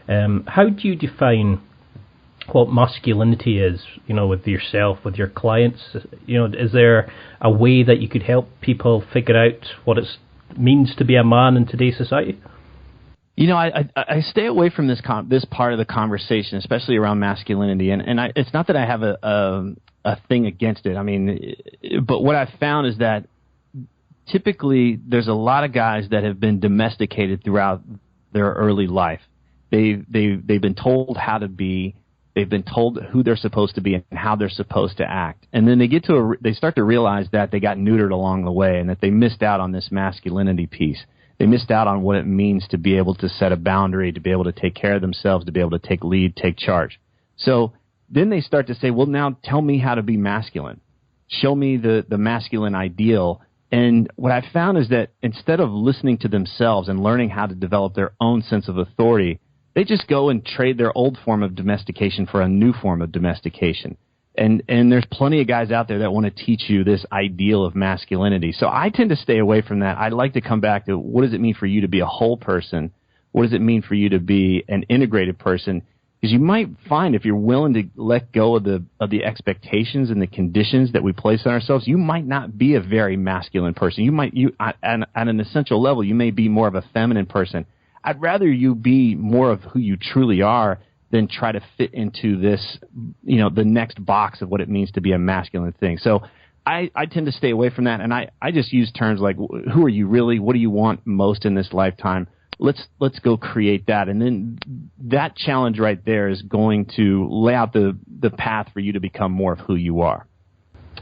How do you define what masculinity is, with yourself, with your clients? Is there a way that you could help people figure out what it means to be a man in today's society? I stay away from this part of the conversation, especially around masculinity, and it's not that I have a thing against it. I mean, but what I've found is that typically there's a lot of guys that have been domesticated throughout their early life. They've been told how to be. They've been told who they're supposed to be and how they're supposed to act. And then they start to realize that they got neutered along the way and that they missed out on this masculinity piece. They missed out on what it means to be able to set a boundary, to be able to take care of themselves, to be able to take lead, take charge. So then they start to say, well, now tell me how to be masculine. Show me the masculine ideal. And what I found is that instead of listening to themselves and learning how to develop their own sense of authority, they just go and trade their old form of domestication for a new form of domestication. And there's plenty of guys out there that want to teach you this ideal of masculinity. So I tend to stay away from that. I like to come back to, what does it mean for you to be a whole person? What does it mean for you to be an integrated person? Because you might find, if you're willing to let go of the expectations and the conditions that we place on ourselves, you might not be a very masculine person. At an essential level, you may be more of a feminine person. I'd rather you be more of who you truly are than try to fit into this, the next box of what it means to be a masculine thing. So I tend to stay away from that, and I just use terms like, who are you really? What do you want most in this lifetime? Let's go create that. And then that challenge right there is going to lay out the path for you to become more of who you are.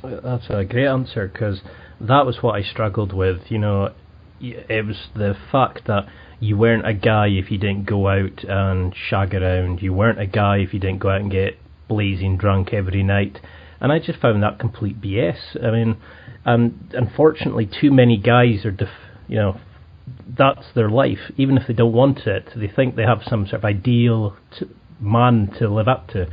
That's a great answer, because that was what I struggled with. It was the fact that you weren't a guy if you didn't go out and shag around. You weren't a guy if you didn't go out and get blazing drunk every night. And I just found that complete BS. I mean, and unfortunately, too many guys are, that's their life. Even if they don't want it, they think they have some sort of ideal man to live up to.